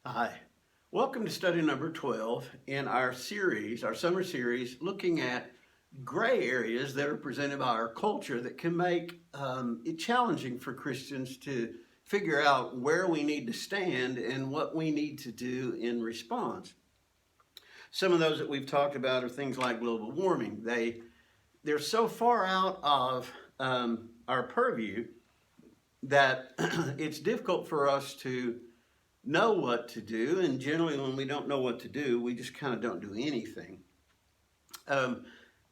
Hi. Welcome to study number 12 in our series, our summer series, looking at gray areas that are presented by our culture that can make it challenging for Christians to figure out where we need to stand and what we need to do in response. Some of those that we've talked about are things like global warming. They're so far out of our purview that it's difficult for us to know what to do, and generally when we don't know what to do, we just kind of don't do anything. And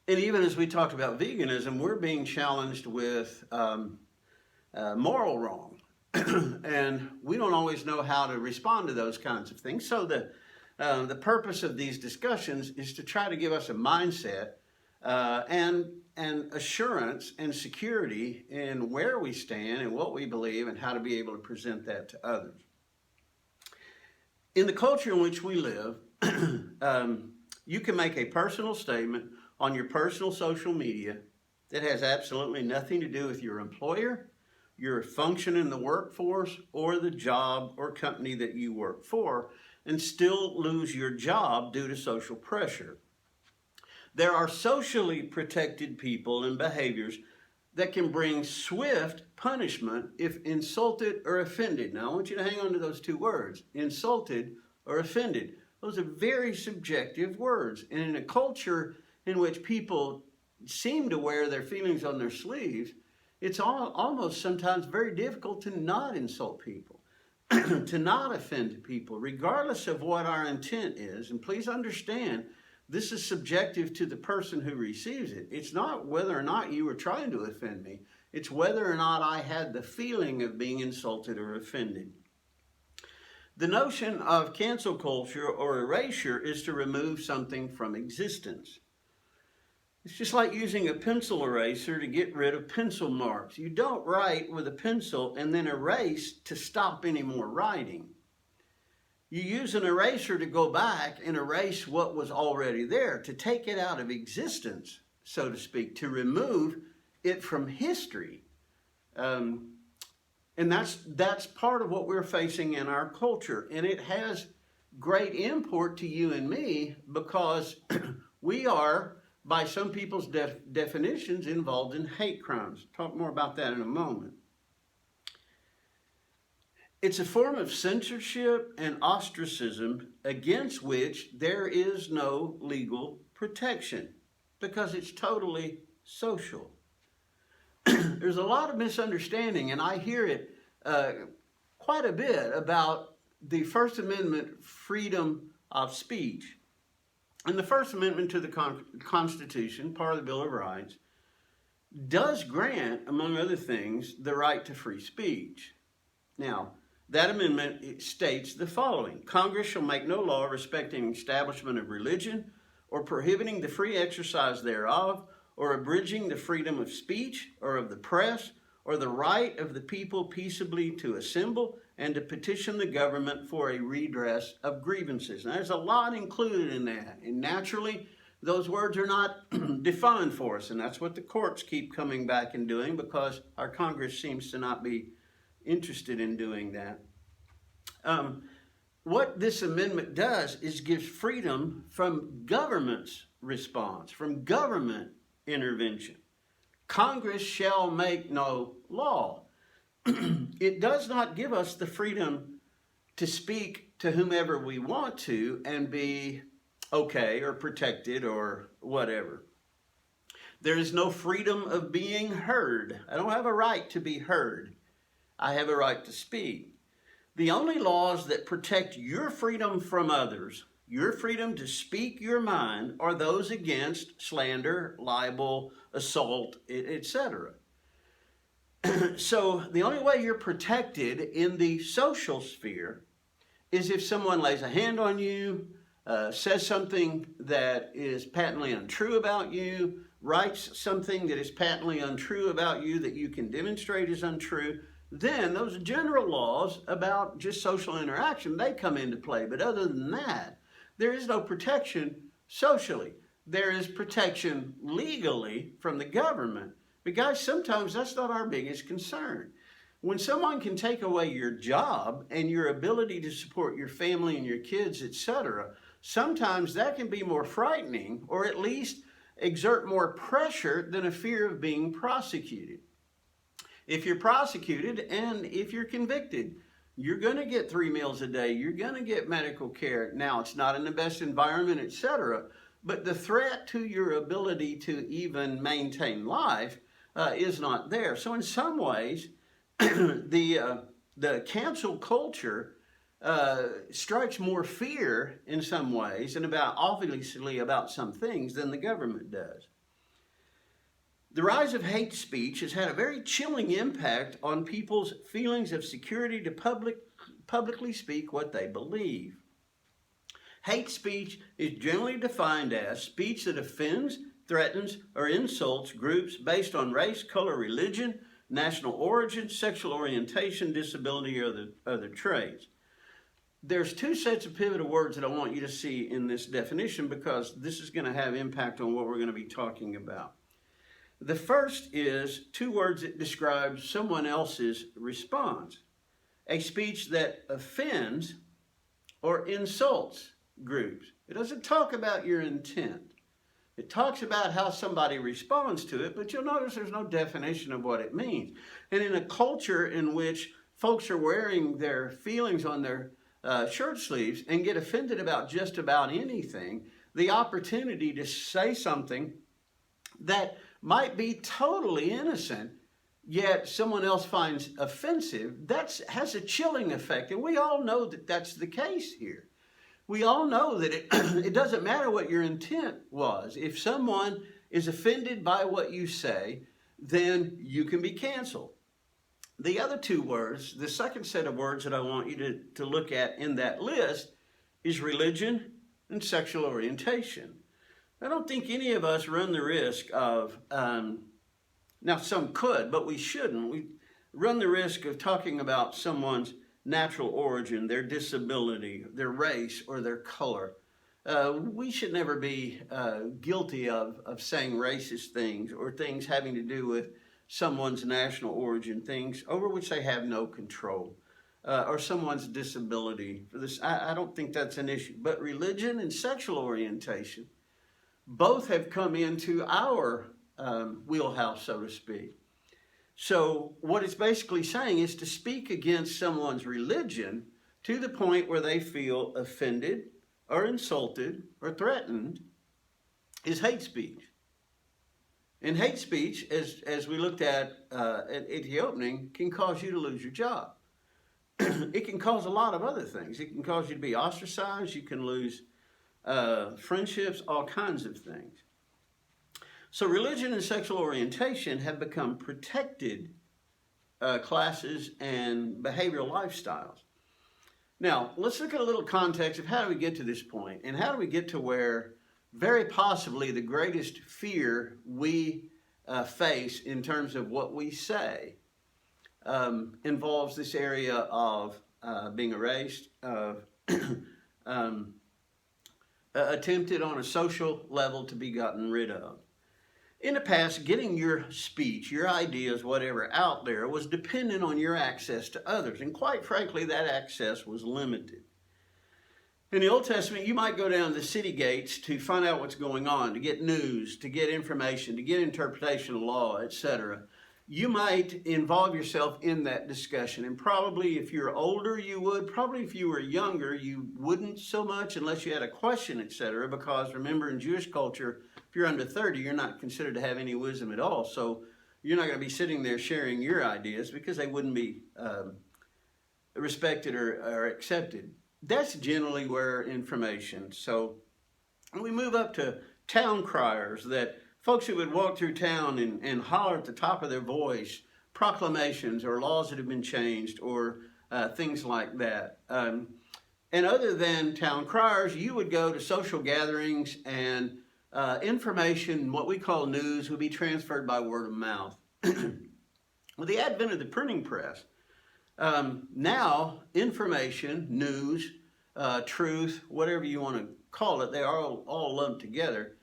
even as we talked about veganism, we're being challenged with moral wrong, and we don't always know how to respond to those kinds of things. So the purpose of these discussions is to try to give us a mindset and assurance and security in where we stand and what we believe and how to be able to present that to others. In the culture in which we live, you can make a personal statement on your personal social media that has absolutely nothing to do with your employer, your function in the workforce, or the job or company that you work for, and still lose your job due to social pressure. There are socially protected people and behaviors that can bring swift punishment if insulted or offended. Now, I want you to hang on to those two words, insulted or offended. Those are very subjective words. And in a culture in which people seem to wear their feelings on their sleeves, it's almost sometimes very difficult to not insult people, to not offend people, regardless of what our intent is. And please understand, this is subjective to the person who receives it. It's not whether or not you were trying to offend me. It's whether or not I had the feeling of being insulted or offended. The notion of cancel culture or erasure is to remove something from existence. It's just like using a pencil eraser to get rid of pencil marks. You don't write with a pencil and then erase to stop any more writing. You use an eraser to go back and erase what was already there, to take it out of existence, so to speak, to remove it from history. And that's part of what we're facing in our culture. And it has great import to you and me because we are, by some people's definitions, involved in hate crimes. Talk more about that in a moment. It's a form of censorship and ostracism against which there is no legal protection because it's totally social. There's a lot of misunderstanding, and I hear it quite a bit about the First Amendment freedom of speech. And the First Amendment to the Constitution, part of the Bill of Rights, does grant, among other things, the right to free speech. Now, that amendment states the following: Congress shall make no law respecting establishment of religion or prohibiting the free exercise thereof or abridging the freedom of speech or of the press or the right of the people peaceably to assemble and to petition the government for a redress of grievances. Now, there's a lot included in that, and naturally those words are not defined for us, and that's what the courts keep coming back and doing because our Congress seems to not be interested in doing that. What this amendment does is gives freedom from government's response, from government intervention. Congress shall make no law. It does not give us the freedom to speak to whomever we want to and be okay or protected or whatever. There is no freedom of being heard. I don't have a right to be heard. I have a right to speak. The only laws that protect your freedom from others, your freedom to speak your mind, are those against slander, libel, assault, etc. So the only way you're protected in the social sphere is if someone lays a hand on you, says something that is patently untrue about you, writes something that is patently untrue about you that you can demonstrate is untrue. Then those general laws about just social interaction, they come into play. But other than that, there is no protection socially. There is protection legally from the government. But guys, sometimes that's not our biggest concern. When someone can take away your job and your ability to support your family and your kids, etc., sometimes that can be more frightening, or at least exert more pressure than a fear of being prosecuted. If you're prosecuted and if you're convicted, you're going to get 3 meals a day. You're going to get medical care. Now, it's not in the best environment, etc., but the threat to your ability to even maintain life is not there. So in some ways, the cancel culture strikes more fear in some ways, and obviously about some things, than the government does. The rise of hate speech has had a very chilling impact on people's feelings of security to publicly speak what they believe. Hate speech is generally defined as speech that offends, threatens, or insults groups based on race, color, religion, national origin, sexual orientation, disability, or other traits. There's 2 sets of pivotal words that I want you to see in this definition, because this is going to have impact on what we're going to be talking about. The first is 2 words that describe someone else's response. A speech that offends or insults groups. It doesn't talk about your intent. It talks about how somebody responds to it, but you'll notice there's no definition of what it means. And in a culture in which folks are wearing their feelings on their shirt sleeves and get offended about just about anything, the opportunity to say something that might be totally innocent, yet someone else finds offensive, that has a chilling effect. And we all know that that's the case here. We all know that it doesn't matter what your intent was. If someone is offended by what you say, then you can be canceled. The other 2 words, the second set of words that I want you to look at in that list, is religion and sexual orientation. I don't think any of us run the risk of, now some could, but we shouldn't. We run the risk of talking about someone's natural origin, their disability, their race, or their color. We should never be guilty of saying racist things or things having to do with someone's national origin, things over which they have no control, or someone's disability. For this, I don't think that's an issue. But religion and sexual orientation both have come into our wheelhouse, so to speak. So what it's basically saying is to speak against someone's religion to the point where they feel offended or insulted or threatened is hate speech. And hate speech, as we looked at the opening, can cause you to lose your job. It can cause a lot of other things. It can cause you to be ostracized. You can lose friendships, all kinds of things. So religion and sexual orientation have become protected classes and behavioral lifestyles. Now, let's look at a little context of how do we get to this point, and how do we get to where very possibly the greatest fear we face in terms of what we say involves this area of being erased, of attempted on a social level to be gotten rid of. In the past, getting your speech, your ideas, whatever, out there was dependent on your access to others. And quite frankly, that access was limited. In the Old Testament, you might go down the city gates to find out what's going on, to get news, to get information, to get interpretation of law, etc. You might involve yourself in that discussion. And probably if you're older, you would. Probably if you were younger, you wouldn't so much unless you had a question, etc. Because remember, in Jewish culture, if you're under 30, you're not considered to have any wisdom at all. So you're not going to be sitting there sharing your ideas because they wouldn't be respected or accepted. That's generally where information. So we move up to town criers, that folks who would walk through town and holler at the top of their voice, proclamations or laws that have been changed or things like that. And other than town criers, you would go to social gatherings, and information, what we call news, would be transferred by word of mouth. With the advent of the printing press, now information, news, truth, whatever you want to call it, they are all lumped together,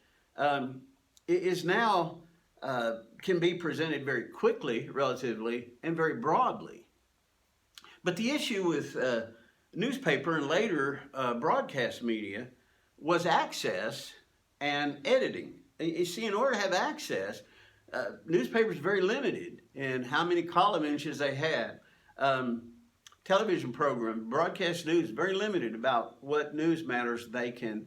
is now can be presented very quickly, relatively, and very broadly. But the issue with newspaper and later broadcast media was access and editing. You see, in order to have access, newspapers are very limited in how many column inches they had. Television program, broadcast news, very limited about what news matters they can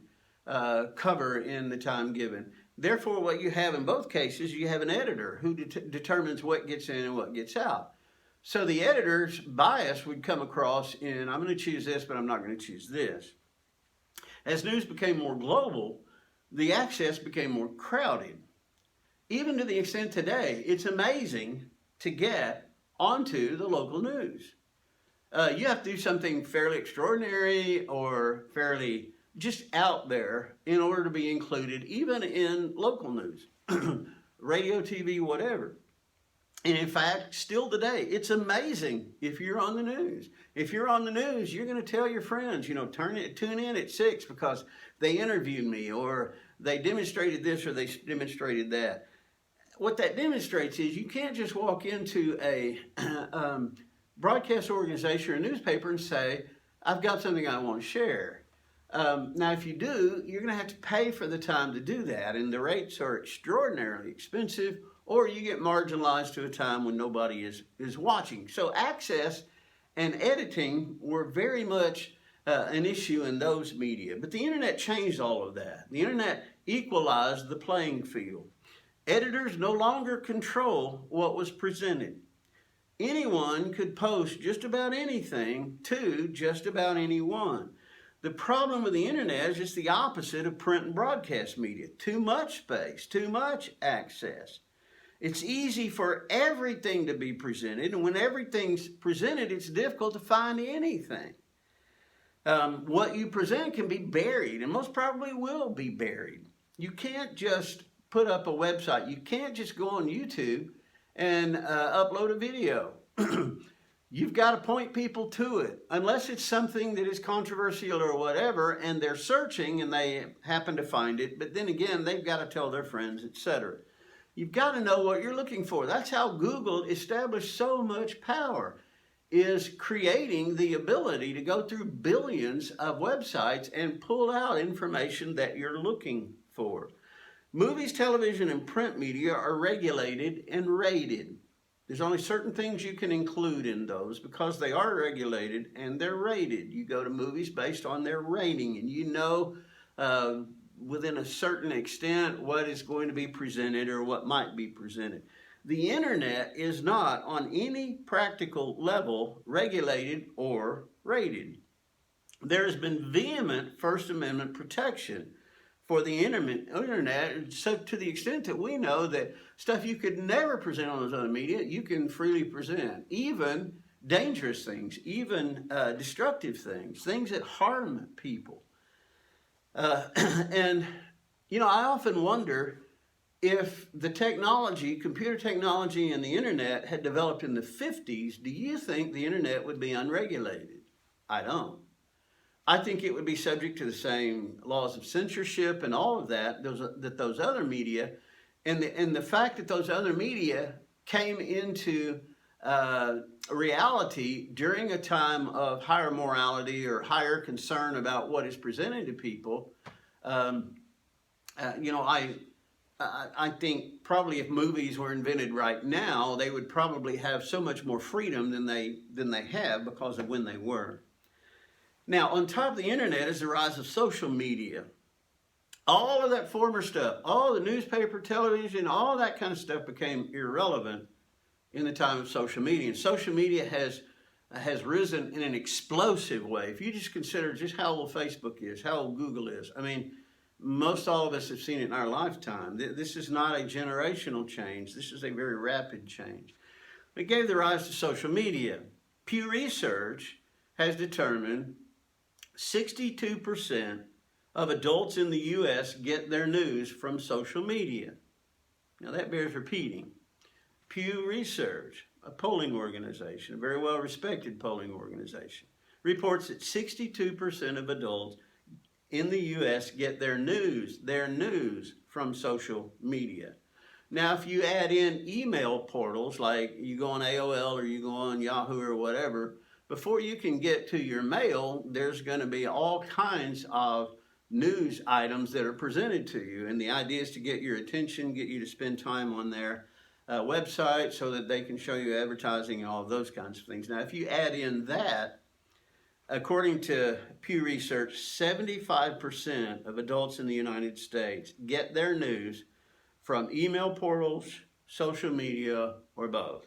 cover in the time given. Therefore, what you have in both cases, you have an editor who determines what gets in and what gets out. So the editor's bias would come across in, I'm going to choose this, but I'm not going to choose this. As news became more global, the access became more crowded. Even to the extent today, it's amazing to get onto the local news. You have to do something fairly extraordinary or fairly just out there in order to be included, even in local news, radio, TV, whatever. And in fact, still today, it's amazing if you're on the news. If you're on the news, you're going to tell your friends, tune in at 6 because they interviewed me, or they demonstrated this, or they demonstrated that. What that demonstrates is you can't just walk into a broadcast organization or a newspaper and say, I've got something I want to share. Now, if you do, you're going to have to pay for the time to do that, and the rates are extraordinarily expensive, or you get marginalized to a time when nobody is watching. So access and editing were very much an issue in those media. But the internet changed all of that. The internet equalized the playing field. Editors no longer control what was presented. Anyone could post just about anything to just about anyone. The problem with the internet is just the opposite of print and broadcast media. Too much space, too much access. It's easy for everything to be presented, and when everything's presented, it's difficult to find anything. What you present can be buried, and most probably will be buried. You can't just put up a website. You can't just go on YouTube and upload a video. You've got to point people to it, unless it's something that is controversial or whatever, and they're searching and they happen to find it, but then again, they've got to tell their friends, etc. You've got to know what you're looking for. That's how Google established so much power, is creating the ability to go through billions of websites and pull out information that you're looking for. Movies, television, and print media are regulated and rated. There's only certain things you can include in those because they are regulated and they're rated. You go to movies based on their rating, and you know within a certain extent what is going to be presented or what might be presented. The internet is not on any practical level regulated or rated. There has been vehement First Amendment protection for the internet, so to the extent that we know that stuff you could never present on those other media, you can freely present. Even dangerous things, even destructive things that harm people. And, I often wonder if the technology, computer technology and the internet had developed in the 50s, do you think the internet would be unregulated? I don't. I think it would be subject to the same laws of censorship and all of that, those other media, and the fact that those other media came into reality during a time of higher morality or higher concern about what is presented to people. I think probably if movies were invented right now, they would probably have so much more freedom than they have because of when they were. Now, on top of the internet is the rise of social media. All of that former stuff, all the newspaper, television, all that kind of stuff became irrelevant in the time of social media. And social media has risen in an explosive way. If you just consider just how old Facebook is, how old Google is, most all of us have seen it in our lifetime. This is not a generational change. This is a very rapid change. It gave the rise to social media. Pew Research has determined 62% of adults in the U.S. get their news from social media. Now that bears repeating. Pew Research, a polling organization, a very well-respected polling organization, reports that 62% of adults in the U.S. get their news from social media. Now, if you add in email portals, like you go on AOL or you go on Yahoo or whatever, before you can get to your mail, there's going to be all kinds of news items that are presented to you. And the idea is to get your attention, get you to spend time on their website so that they can show you advertising and all of those kinds of things. Now, if you add in that, according to Pew Research, 75% of adults in the United States get their news from email portals, social media, or both.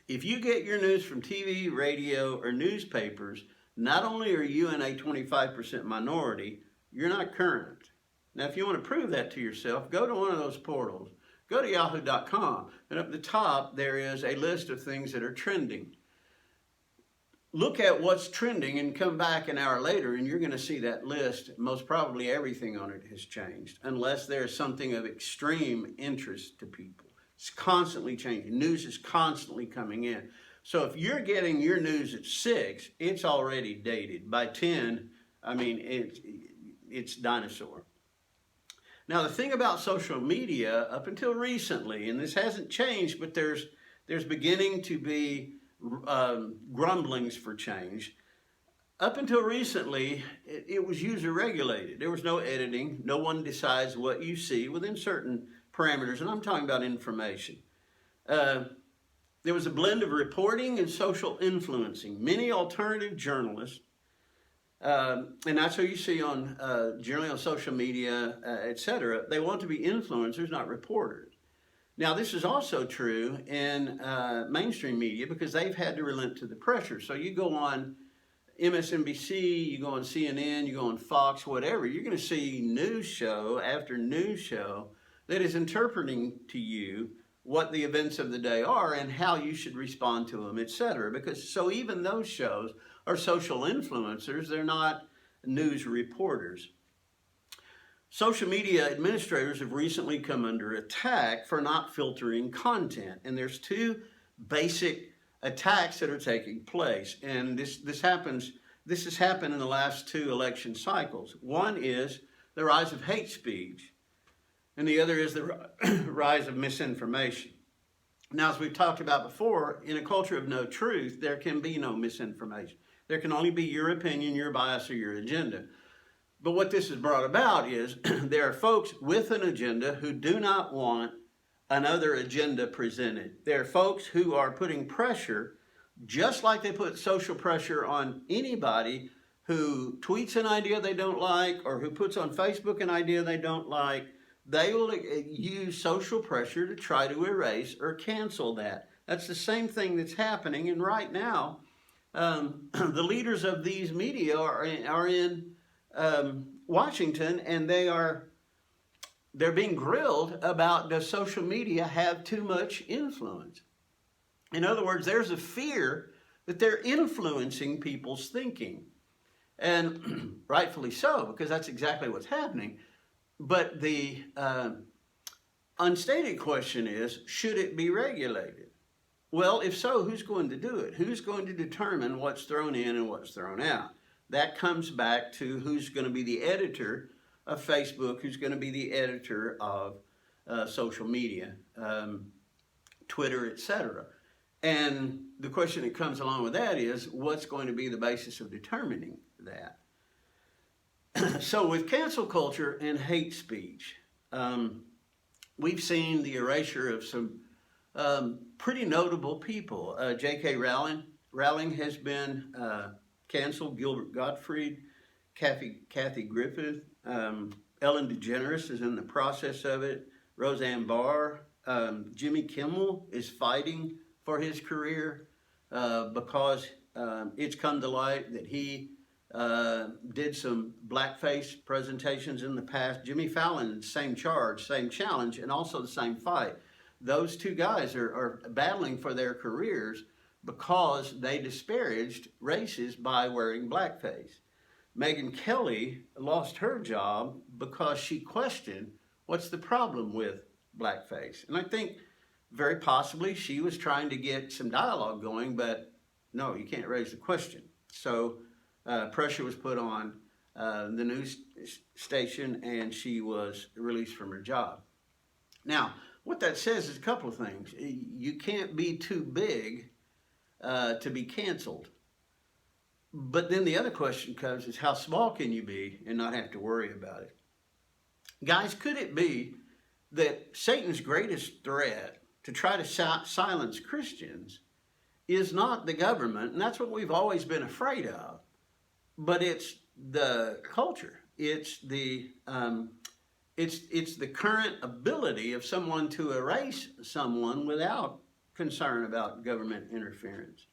If you get your news from TV, radio, or newspapers, not only are you in a 25% minority, you're not current. Now, if you want to prove that to yourself, go to one of those portals. Go to yahoo.com, and up the top, there is a list of things that are trending. Look at what's trending and come back an hour later, and you're going to see that list. Most probably everything on it has changed, unless there's something of extreme interest to people. It's constantly changing. News is constantly coming in. So if you're getting your news at 6, it's already dated. By 10, I mean, it's dinosaur. Now, the thing about social media, up until recently, and this hasn't changed, but there's beginning to be grumblings for change. Up until recently, it was user regulated. There was no editing. No one decides what you see within certain parameters, and I'm talking about information. There was a blend of reporting and social influencing. Many alternative journalists, and that's what you see on generally on social media, etc. They want to be influencers, not reporters. Now, this is also true in mainstream media because they've had to relent to the pressure. So you go on MSNBC, you go on CNN, you go on Fox, whatever, you're going to see news show after news show that is interpreting to you what the events of the day are and how you should respond to them, etc. Because so even those shows are social influencers, they're not news reporters. Social media administrators have recently come under attack for not filtering content, and there's two basic attacks that are taking place, and this has happened in the last 2 election cycles. One is the rise of hate speech, and the other is the rise of misinformation. Now, as we've talked about before, in a culture of no truth, there can be no misinformation. There can only be your opinion, your bias, or your agenda. But what this has brought about is there are folks with an agenda who do not want another agenda presented. There are folks who are putting pressure, just like they put social pressure on anybody who tweets an idea they don't like or who puts on Facebook an idea they don't like. They will use social pressure to try to erase or cancel that. That's the same thing that's happening. And right now, the leaders of these media are in Washington, and they're being grilled about, does social media have too much influence? In other words, there's a fear that they're influencing people's thinking. And rightfully so, because that's exactly what's happening. But the unstated question is, should it be regulated? Well, if so, who's going to do it? Who's going to determine what's thrown in and what's thrown out? That comes back to who's going to be the editor of Facebook, who's going to be the editor of social media, Twitter, etc. And the question that comes along with that is, what's going to be the basis of determining that? So with cancel culture and hate speech, we've seen the erasure of some pretty notable people. J.K. Rowling has been canceled. Gilbert Gottfried, Kathy Griffith, Ellen DeGeneres is in the process of it. Roseanne Barr, Jimmy Kimmel is fighting for his career because it's come to light that he did some blackface presentations in the past. Jimmy Fallon, same charge, same challenge, and also the same fight. Those two guys are battling for their careers because they disparaged races by wearing blackface. Megyn Kelly lost her job because she questioned what's the problem with blackface. And I think very possibly she was trying to get some dialogue going, but no, you can't raise the question. So pressure was put on the news station, and she was released from her job. Now, what that says is a couple of things. You can't be too big to be canceled. But then the other question comes is, how small can you be and not have to worry about it? Guys, could it be that Satan's greatest threat to try to silence Christians is not the government, and that's what we've always been afraid of, but it's the culture. It's the current ability of someone to erase someone without concern about government interference.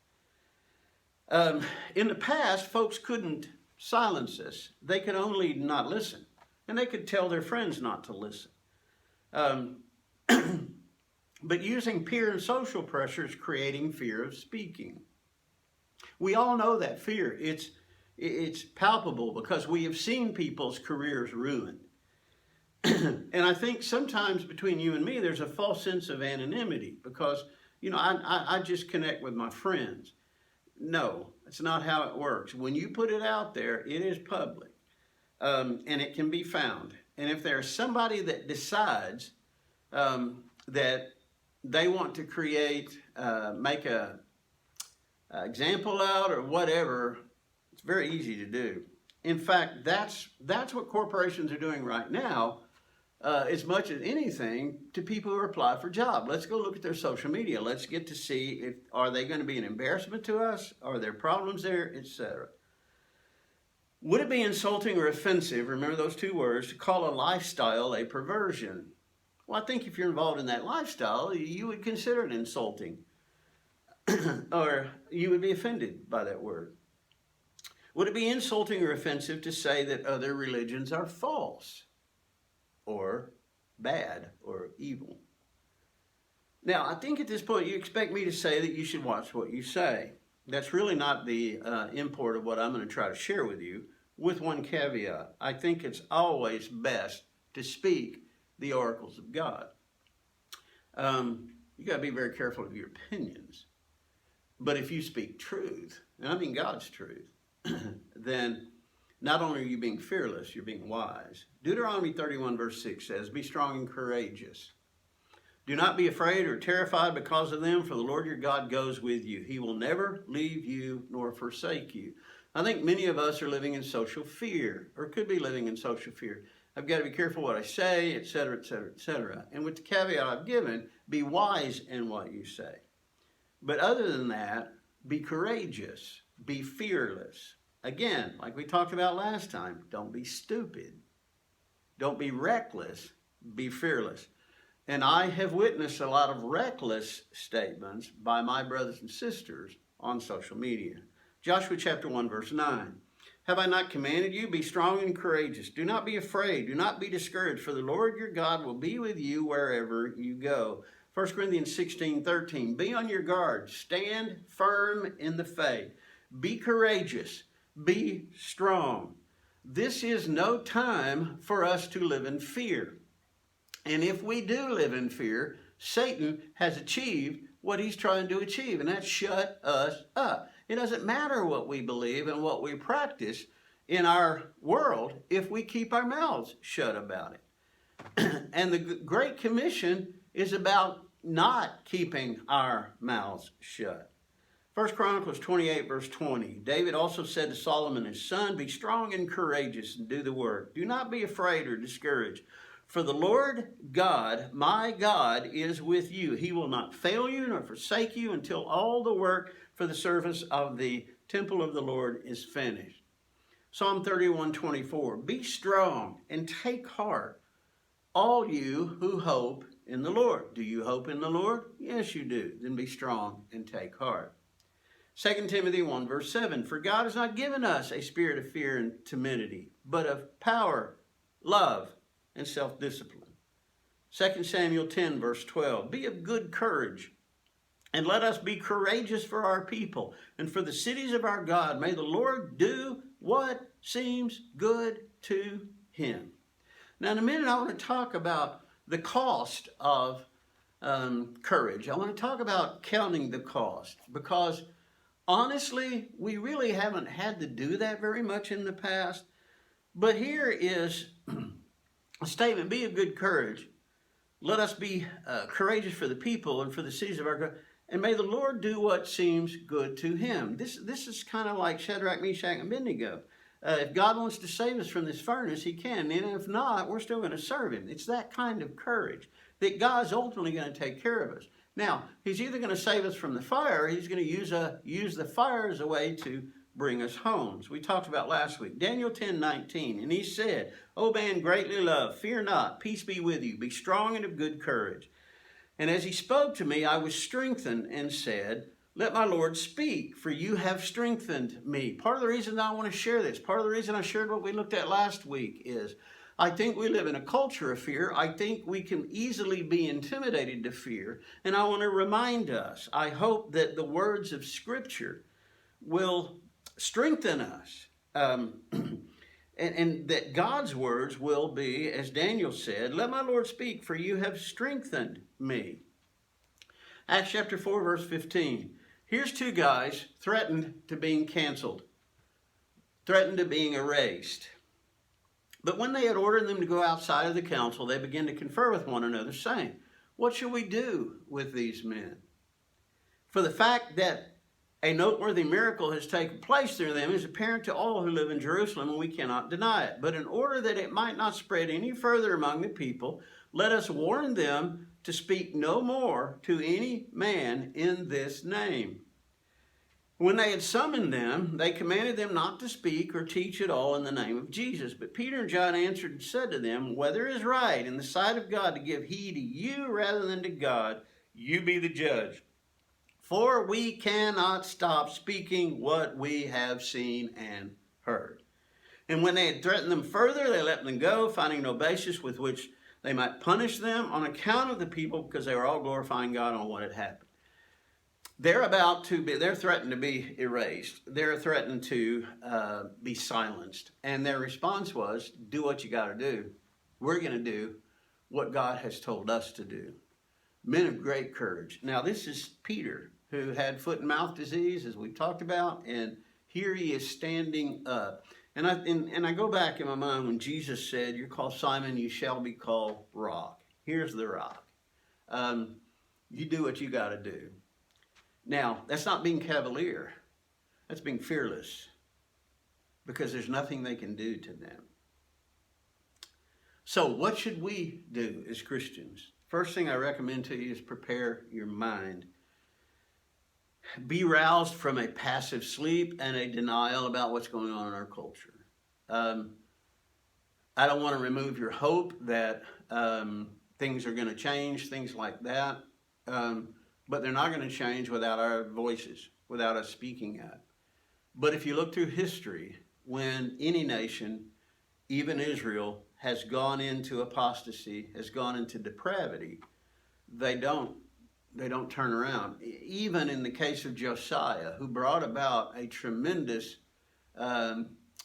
In the past, folks couldn't silence us. They could only not listen, and they could tell their friends not to listen. But using peer and social pressure is creating fear of speaking. We all know that fear. It's palpable because we have seen people's careers ruined. And I think sometimes between you and me, there's a false sense of anonymity because, I just connect with my friends. No, that's not how it works. When you put it out there, it is public, and it can be found. And if there's somebody that decides that they want to make a example out or whatever, it's very easy to do. In fact, that's what corporations are doing right now, as much as anything, to people who apply for jobs. Let's go look at their social media. Let's get to see are they going to be an embarrassment to us? Are there problems there, etc. Would it be insulting or offensive, remember those two words, to call a lifestyle a perversion? Well, I think if you're involved in that lifestyle, you would consider it insulting, or you would be offended by that word. Would it be insulting or offensive to say that other religions are false, or bad, or evil? Now, I think at this point you expect me to say that you should watch what you say. That's really not the import of what I'm going to try to share with you, with one caveat. I think it's always best to speak the oracles of God. You got to be very careful of your opinions. But if you speak truth, and I mean God's truth, then not only are you being fearless, you're being wise. Deuteronomy 31 verse 6 says, "Be strong and courageous. Do not be afraid or terrified because of them, for the Lord your God goes with you. He will never leave you nor forsake you." I think many of us are living in social fear, or could be living in social fear. I've got to be careful what I say, etc., etc., etc. And with the caveat I've given, be wise in what you say. But other than that, be courageous, be fearless. Again, like we talked about last time, don't be stupid. Don't be reckless, be fearless. And I have witnessed a lot of reckless statements by my brothers and sisters on social media. Joshua chapter 1, verse 9. "Have I not commanded you? Be strong and courageous. Do not be afraid. Do not be discouraged, for the Lord your God will be with you wherever you go." 1 Corinthians 16:13. "Be on your guard. Stand firm in the faith. Be courageous. Be strong." This is no time for us to live in fear. And if we do live in fear, Satan has achieved what he's trying to achieve, and that's shut us up. It doesn't matter what we believe and what we practice in our world if we keep our mouths shut about it. And the Great Commission is about not keeping our mouths shut. 1 Chronicles 28, verse 20. "David also said to Solomon his son, Be strong and courageous and do the work. Do not be afraid or discouraged. For the Lord God, my God, is with you. He will not fail you nor forsake you until all the work for the service of the temple of the Lord is finished." Psalm 31:24. "Be strong and take heart, all you who hope in the Lord." Do you hope in the Lord? Yes, you do. Then be strong and take heart. 2 Timothy 1, verse 7. "For God has not given us a spirit of fear and timidity, but of power, love, and self-discipline." 2 Samuel 10, verse 12. "Be of good courage, and let us be courageous for our people and for the cities of our God. May the Lord do what seems good to him." Now, in a minute, I want to talk about the cost of courage. I want to talk about counting the cost, because honestly, we really haven't had to do that very much in the past. But here is a statement: "Be of good courage. Let us be courageous for the people and for the cities of our God." And may the Lord do what seems good to him. This is kind of like Shadrach, Meshach, and Abednego. If God wants to save us from this furnace, he can. And if not, we're still going to serve him. It's that kind of courage that God's ultimately going to take care of us. Now, he's either going to save us from the fire, or he's going to use the fire as a way to bring us home. As we talked about last week, Daniel 10:19, and he said, O man greatly loved, fear not, peace be with you, be strong and of good courage. And as he spoke to me, I was strengthened and said, let my Lord speak, for you have strengthened me. Part of the reason I want to share this, part of the reason I shared what we looked at last week is I think we live in a culture of fear. I think we can easily be intimidated to fear. And I want to remind us, I hope that the words of Scripture will strengthen us. And that God's words will be, as Daniel said, let my Lord speak, for you have strengthened me. Acts chapter 4, verse 15. Here's two guys threatened to being canceled, threatened to being erased. But when they had ordered them to go outside of the council, they began to confer with one another, saying, what shall we do with these men? For the fact that a noteworthy miracle has taken place through them is apparent to all who live in Jerusalem, and we cannot deny it. But in order that it might not spread any further among the people, let us warn them to speak no more to any man in this name. When they had summoned them, they commanded them not to speak or teach at all in the name of Jesus. But Peter and John answered and said to them, whether it is right in the sight of God to give heed to you rather than to God, you be the judge. For we cannot stop speaking what we have seen and heard. And when they had threatened them further, they let them go, finding no basis with which they might punish them on account of the people, because they were all glorifying God on what had happened. They're threatened to be erased. They're threatened to be silenced. And their response was, do what you got to do. We're going to do what God has told us to do. Men of great courage. Now, this is Peter, who had foot and mouth disease, as we've talked about, and here he is standing up. And I go back in my mind when Jesus said, you're called Simon, you shall be called Rock. Here's the rock. You do what you got to do. Now, that's not being cavalier. That's being fearless, because there's nothing they can do to them. So what should we do as Christians? First thing I recommend to you is prepare your mind. Be roused from a passive sleep and a denial about what's going on in our culture. I don't want to remove your hope that things are going to change, things like that. But they're not going to change without our voices, without us speaking out. But if you look through history, when any nation, even Israel, has gone into apostasy, has gone into depravity, they don't turn around. Even in the case of Josiah, who brought about a tremendous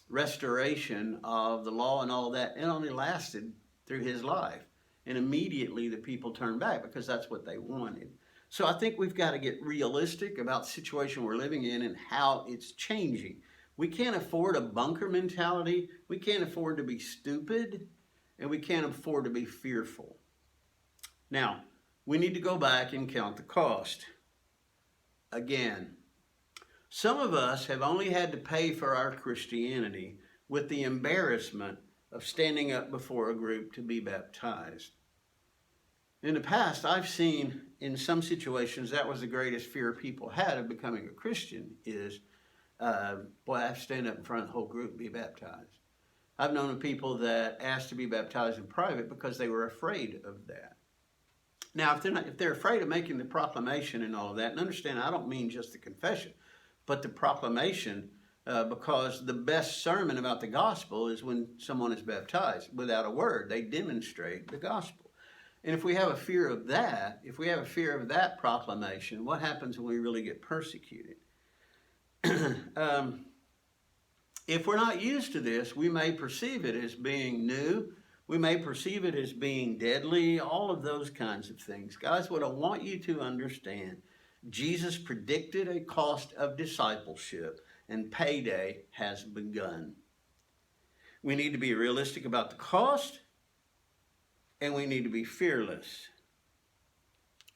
restoration of the law and all that, it only lasted through his life. And immediately the people turned back, because that's what they wanted. So I think we've got to get realistic about the situation we're living in and how it's changing. We can't afford a bunker mentality. We can't afford to be stupid, and we can't afford to be fearful. Now, we need to go back and count the cost. Again, some of us have only had to pay for our Christianity with the embarrassment of standing up before a group to be baptized. In the past, I've seen in some situations that was the greatest fear people had of becoming a Christian is, boy, I have to stand up in front of the whole group and be baptized. I've known of people that asked to be baptized in private because they were afraid of that. Now, if they're afraid of making the proclamation and all of that, and understand, I don't mean just the confession, but the proclamation, because the best sermon about the gospel is when someone is baptized. Without a word, they demonstrate the gospel. And if we have a fear of that, if we have a fear of that proclamation, what happens when we really get persecuted? If we're not used to this, we may perceive it as being new. We may perceive it as being deadly, all of those kinds of things. Guys, what I want you to understand, Jesus predicted a cost of discipleship, and payday has begun. We need to be realistic about the cost, and we need to be fearless.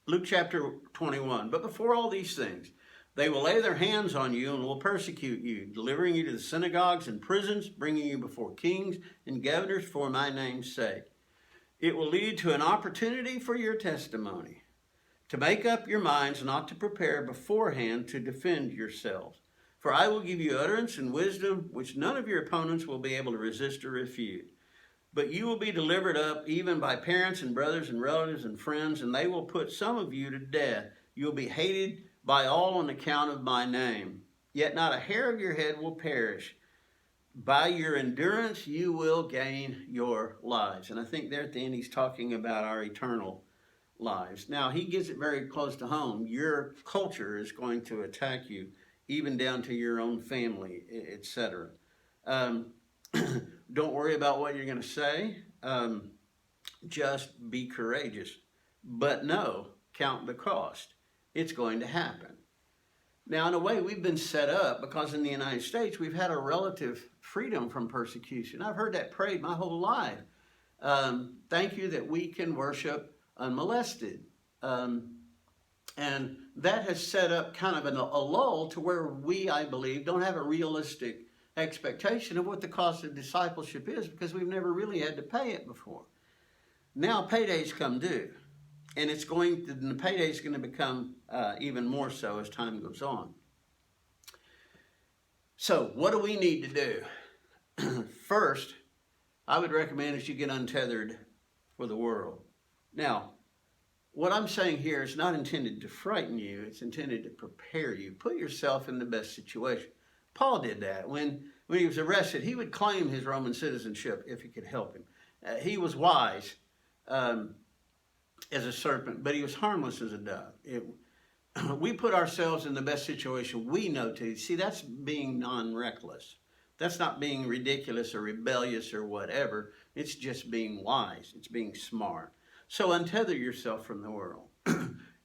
Luke chapter 21. But before all these things, they will lay their hands on you and will persecute you, delivering you to the synagogues and prisons, bringing you before kings and governors for my name's sake. It will lead to an opportunity for your testimony, to make up your minds not to prepare beforehand to defend yourselves. For I will give you utterance and wisdom, which none of your opponents will be able to resist or refute. But you will be delivered up even by parents and brothers and relatives and friends, and they will put some of you to death. You will be hated by all on account of my name. Yet not a hair of your head will perish. By your endurance you will gain your lives. And I think there at the end he's talking about our eternal lives. Now he gets it very close to home. Your culture is going to attack you, even down to your own family, etc. Don't worry about what you're going to say. Just be courageous. But no, count the cost. It's going to happen. Now, in a way, we've been set up because in the United States, we've had a relative freedom from persecution. I've heard that prayed my whole life. Thank you that we can worship unmolested. And that has set up kind of a lull to where we, I believe, don't have a realistic expectation of what the cost of discipleship is because we've never really had to pay it before. Now paydays come due. And the payday is going to become even more so as time goes on. So what do we need to do? First, I would recommend is you get untethered for the world. Now, what I'm saying here is not intended to frighten you. It's intended to prepare you. Put yourself in the best situation. Paul did that. When he was arrested, he would claim his Roman citizenship if he could help him. He was wise as a serpent, but he was harmless as a dove. We put ourselves in the best situation we know to. See, that's being non-reckless. That's not being ridiculous or rebellious or whatever. It's just being wise. It's being smart. So untether yourself from the world.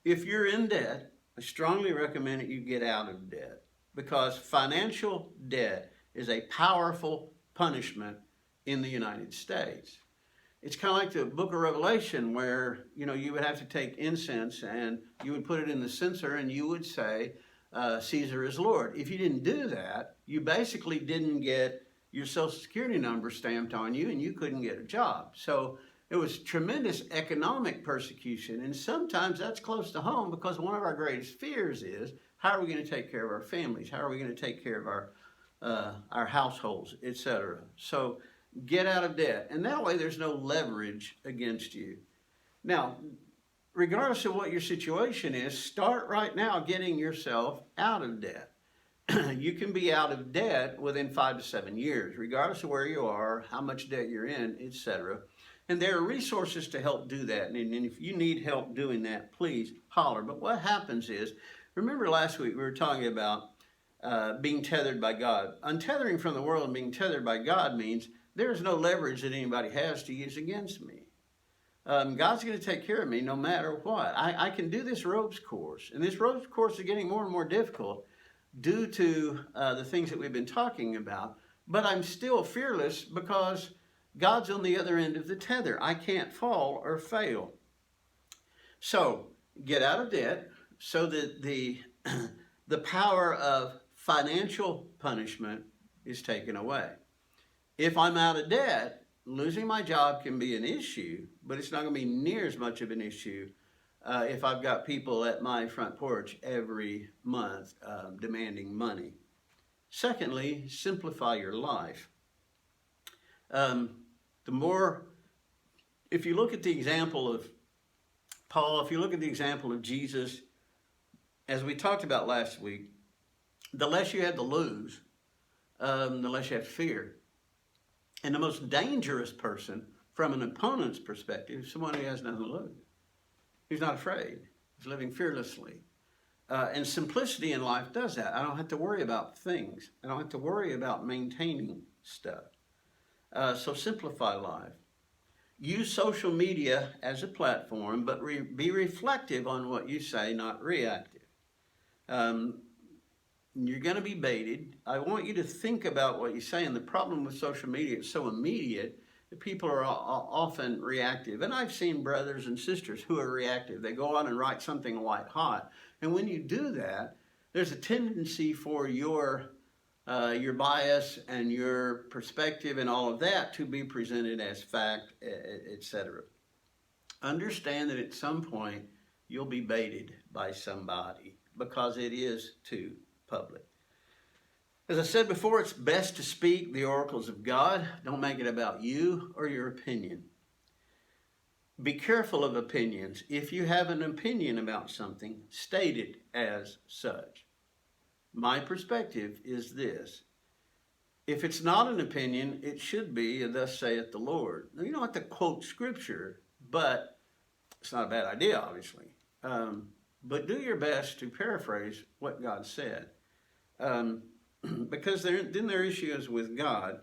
If you're in debt, I strongly recommend that you get out of debt because financial debt is a powerful punishment in the United States. It's kind of like the book of Revelation where, you would have to take incense and you would put it in the censer and you would say, Caesar is Lord. If you didn't do that, you basically didn't get your Social Security number stamped on you and you couldn't get a job. So it was tremendous economic persecution. And sometimes that's close to home because one of our greatest fears is, how are we going to take care of our families? How are we going to take care of our households, etc.? So get out of debt. And that way there's no leverage against you. Now, regardless of what your situation is, start right now getting yourself out of debt. You can be out of debt within 5 to 7 years, regardless of where you are, how much debt you're in, etc. And there are resources to help do that. And if you need help doing that, please holler. But what happens is, remember last week we were talking about being tethered by God. Untethering from the world and being tethered by God means there's no leverage that anybody has to use against me. God's going to take care of me no matter what. I can do this ropes course. And this ropes course is getting more and more difficult due to the things that we've been talking about. But I'm still fearless because God's on the other end of the tether. I can't fall or fail. So get out of debt so that the power of financial punishment is taken away. If I'm out of debt, losing my job can be an issue, but it's not going to be near as much of an issue if I've got people at my front porch every month demanding money. Secondly, simplify your life. If you look at the example of Paul, if you look at the example of Jesus, as we talked about last week, the less you have to lose, the less you have to fear. And the most dangerous person from an opponent's perspective is someone who has nothing to lose. He's not afraid. He's living fearlessly. And simplicity in life does that. I don't have to worry about things. I don't have to worry about maintaining stuff. So simplify life. Use social media as a platform, but be reflective on what you say, not reactive. You're going to be baited. I want you to think about what you say. And the problem with social media, it's so immediate People are often reactive. And I've seen brothers and sisters who are reactive. They go on and write something white hot. And when you do that, there's a tendency for your bias and your perspective and all of that to be presented as fact, etc. Understand that at some point you'll be baited by somebody because it is too public. As I said before, it's best to speak the oracles of God. Don't make it about you or your opinion. Be careful of opinions. If you have an opinion about something, state it as such. My perspective is this. If it's not an opinion, it should be, thus saith the Lord. Now, you don't have to quote scripture, but it's not a bad idea, obviously. But do your best to paraphrase what God said. Because then there are issues with God.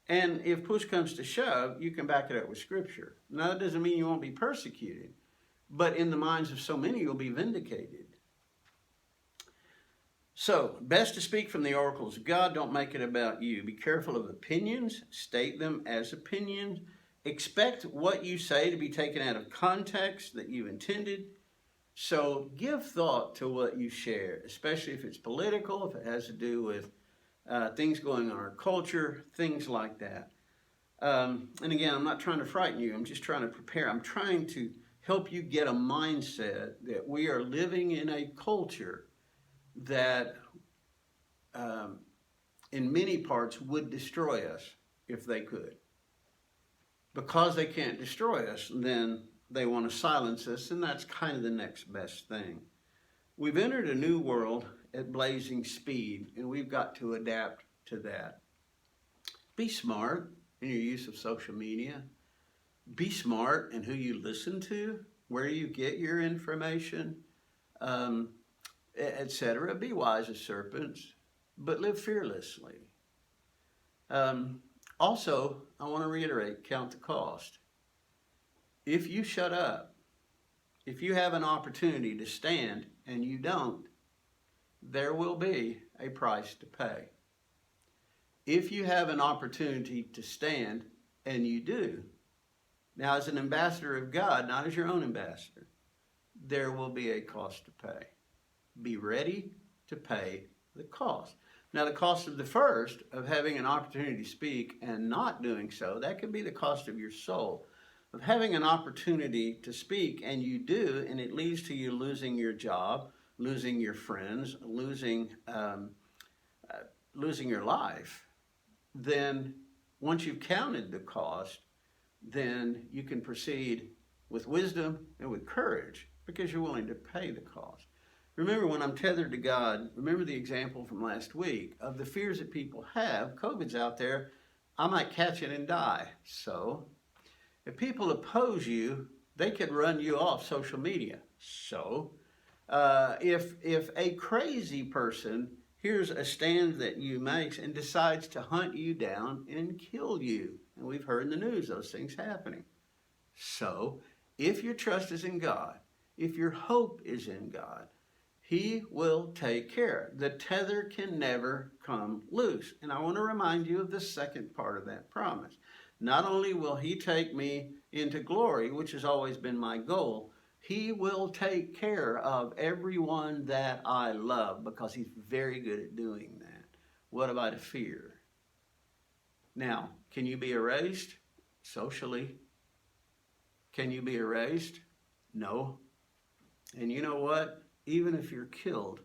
And if push comes to shove, you can back it up with scripture. Now, that doesn't mean you won't be persecuted. But in the minds of so many, you'll be vindicated. So, best to speak from the oracles of God. Don't make it about you. Be careful of opinions. State them as opinions. Expect what you say to be taken out of context that you intended. So, give thought to what you share, especially if it's political, if it has to do with things going on in our culture, things like that. And again, I'm not trying to frighten you. I'm just trying to prepare. I'm trying to help you get a mindset that we are living in a culture that in many parts would destroy us if they could. Because they can't destroy us, then they want to silence us, and that's kind of the next best thing. We've entered a new world at blazing speed, and we've got to adapt to that. Be smart in your use of social media. Be smart in who you listen to, where you get your information, etc. Be wise as serpents, but live fearlessly. Also, I want to reiterate, count the cost. If you shut up, if you have an opportunity to stand and you don't, there will be a price to pay. If you have an opportunity to stand and you do, now as an ambassador of God, not as your own ambassador, there will be a cost to pay. Be ready to pay the cost. Now, the cost of the first, of having an opportunity to speak and not doing so, that could be the cost of your soul. Of having an opportunity to speak and you do, and it leads to you losing your job, losing your friends, losing your life, then once you've counted the cost, then you can proceed with wisdom and with courage because you're willing to pay the cost. Remember, when I'm tethered to God, remember the example from last week of the fears that people have. COVID's out there. I might catch it and die. So if people oppose you, they could run you off social media. So if a crazy person hears a stand that you make and decides to hunt you down and kill you, and we've heard in the news those things happening. So if your trust is in God, if your hope is in God, He will take care. The tether can never come loose. And I want to remind you of the second part of that promise. Not only will He take me into glory, which has always been my goal, He will take care of everyone that I love because He's very good at doing that. What about a fear? Now, can you be erased? Socially. Can you be erased? No. And you know what? Even if you're killed,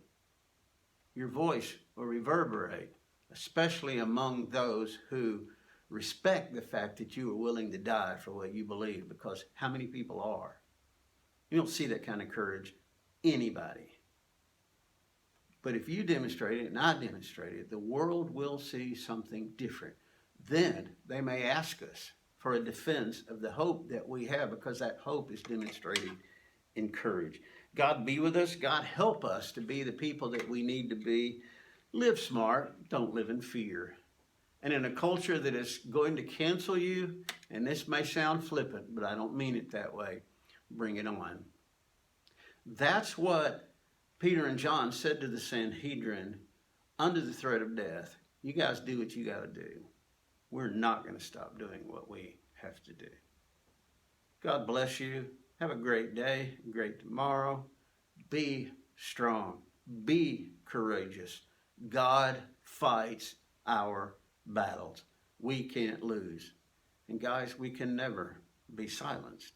your voice will reverberate, especially among those who respect the fact that you are willing to die for what you believe, because how many people are? You don't see that kind of courage anybody. But if you demonstrate it and I demonstrate it, the world will see something different. Then they may ask us for a defense of the hope that we have, because that hope is demonstrated in courage. God be with us. God help us to be the people that we need to be. Live smart. Don't live in fear. And in a culture that is going to cancel you, and this may sound flippant, but I don't mean it that way, bring it on. That's what Peter and John said to the Sanhedrin under the threat of death. You guys do what you got to do. We're not going to stop doing what we have to do. God bless you. Have a great day, a great tomorrow. Be strong. Be courageous. God fights our battles. We can't lose. And guys, we can never be silenced,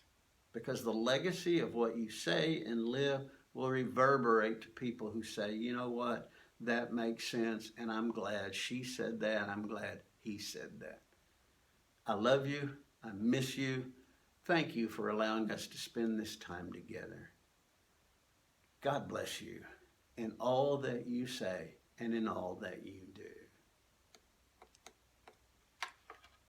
because the legacy of what you say and live will reverberate to people who say, you know what, that makes sense, and I'm glad she said that, I'm glad he said that. I love you. I miss you. Thank you for allowing us to spend this time together. God bless you in all that you say and in all that you do.